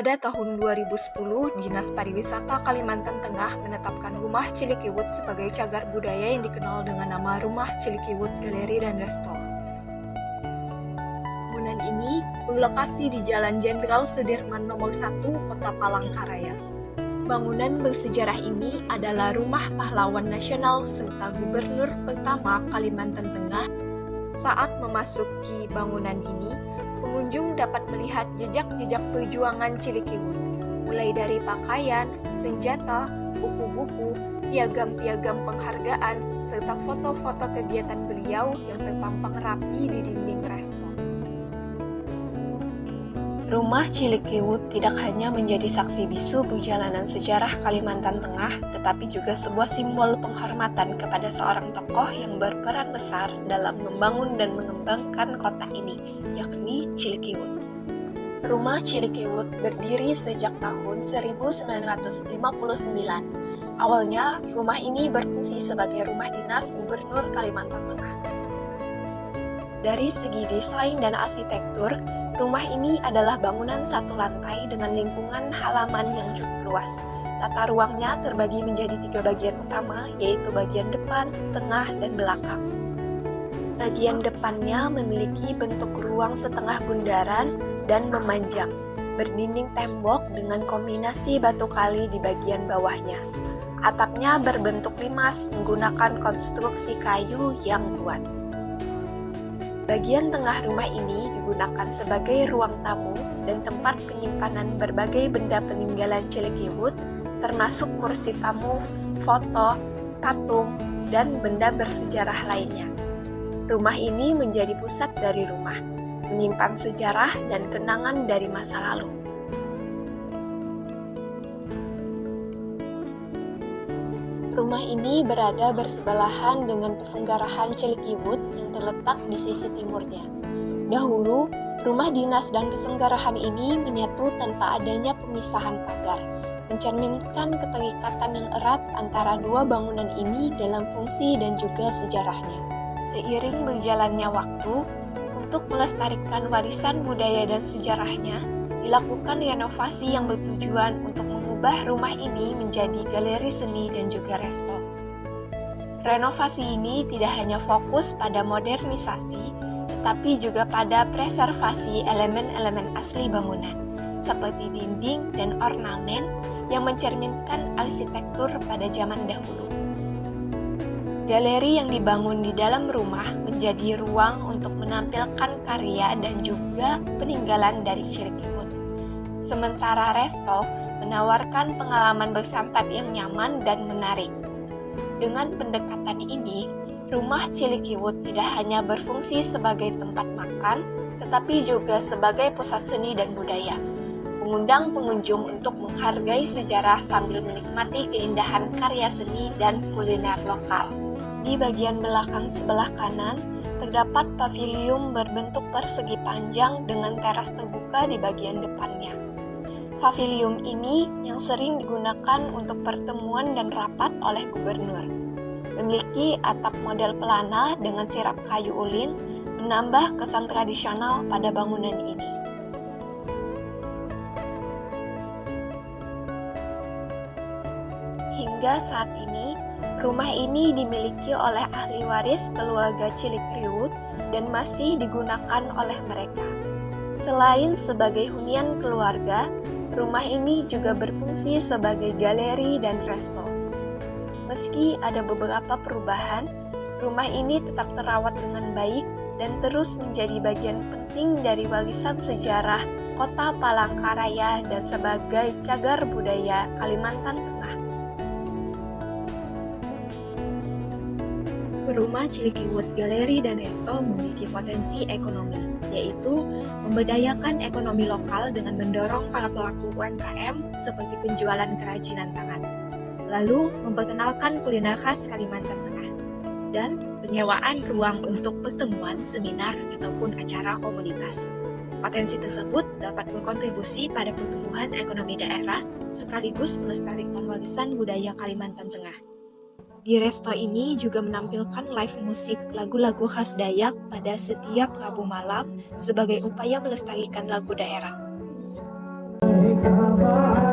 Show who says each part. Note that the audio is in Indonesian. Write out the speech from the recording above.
Speaker 1: Pada tahun 2010, Dinas Pariwisata Kalimantan Tengah menetapkan Rumah Cilikiwut sebagai cagar budaya yang dikenal dengan nama Rumah Cilikiwut Galeri dan Resto. Bangunan ini berlokasi di Jalan Jenderal Sudirman Nomor 1, Kota Palangkaraya. Bangunan bersejarah ini adalah rumah pahlawan nasional serta gubernur pertama Kalimantan Tengah. Saat memasuki bangunan ini, pengunjung dapat melihat jejak-jejak perjuangan Cilikiwut, mulai dari pakaian, senjata, buku-buku, piagam-piagam penghargaan, serta foto-foto kegiatan beliau yang terpampang rapi di dinding resto. Rumah Cilikiwut tidak hanya menjadi saksi bisu perjalanan sejarah Kalimantan Tengah, tetapi juga sebuah simbol penghormatan kepada seorang tokoh yang berperan besar dalam membangun dan mengembangkan kota ini, yakni Cilikiwut. Rumah Cilikiwut berdiri sejak tahun 1959. Awalnya, rumah ini berfungsi sebagai rumah dinas Gubernur Kalimantan Tengah. Dari segi desain dan arsitektur, rumah ini adalah bangunan satu lantai dengan lingkungan halaman yang cukup luas. Tata ruangnya terbagi menjadi 3 bagian utama, yaitu bagian depan, tengah, dan belakang. Bagian depannya memiliki bentuk ruang setengah bundaran dan memanjang, berdinding tembok dengan kombinasi batu kali di bagian bawahnya. Atapnya berbentuk limas menggunakan konstruksi kayu yang kuat. Bagian tengah rumah ini digunakan sebagai ruang tamu dan tempat penyimpanan berbagai benda peninggalan Cilikiwut, termasuk kursi tamu, foto, patung, dan benda bersejarah lainnya. Rumah ini menjadi pusat dari rumah, menyimpan sejarah dan kenangan dari masa lalu. Rumah ini berada bersebelahan dengan pesenggarahan Cilikiwut yang terletak di sisi timurnya. Dahulu, rumah dinas dan pesenggarahan ini menyatu tanpa adanya pemisahan pagar, mencerminkan keterikatan yang erat antara dua bangunan ini dalam fungsi dan juga sejarahnya. Seiring berjalannya waktu, untuk melestarikan warisan budaya dan sejarahnya, dilakukan renovasi yang bertujuan untuk mengubah rumah ini menjadi galeri seni dan juga resto. Renovasi ini tidak hanya fokus pada modernisasi, tetapi juga pada preservasi elemen-elemen asli bangunan, seperti dinding dan ornamen yang mencerminkan arsitektur pada zaman dahulu. Galeri yang dibangun di dalam rumah menjadi ruang untuk menampilkan karya dan juga peninggalan dari Cilikiwut. Sementara resto menawarkan pengalaman bersantap yang nyaman dan menarik. Dengan pendekatan ini, rumah Cilikiwut tidak hanya berfungsi sebagai tempat makan, tetapi juga sebagai pusat seni dan budaya, mengundang pengunjung untuk menghargai sejarah sambil menikmati keindahan karya seni dan kuliner lokal. Di bagian belakang sebelah kanan, terdapat pavilium berbentuk persegi panjang dengan teras terbuka di bagian depannya. Pavilium ini yang sering digunakan untuk pertemuan dan rapat oleh gubernur. Memiliki atap model pelana dengan sirap kayu ulin, menambah kesan tradisional pada bangunan ini. Hingga saat ini, rumah ini dimiliki oleh ahli waris keluarga Cilikiwut dan masih digunakan oleh mereka. Selain sebagai hunian keluarga, rumah ini juga berfungsi sebagai galeri dan resto. Meski ada beberapa perubahan, rumah ini tetap terawat dengan baik dan terus menjadi bagian penting dari warisan sejarah Kota Palangkaraya dan sebagai cagar budaya Kalimantan Tengah. Rumah Cilikiwut Galeri dan Resto memiliki potensi ekonomi, yaitu memberdayakan ekonomi lokal dengan mendorong para pelaku UMKM seperti penjualan kerajinan tangan, lalu memperkenalkan kuliner khas Kalimantan Tengah, dan penyewaan ruang untuk pertemuan, seminar, ataupun acara komunitas. Potensi tersebut dapat berkontribusi pada pertumbuhan ekonomi daerah sekaligus melestarikan warisan budaya Kalimantan Tengah. Di resto ini juga menampilkan live musik lagu-lagu khas Dayak pada setiap Rabu malam sebagai upaya melestarikan lagu daerah.
Speaker 2: Kaaba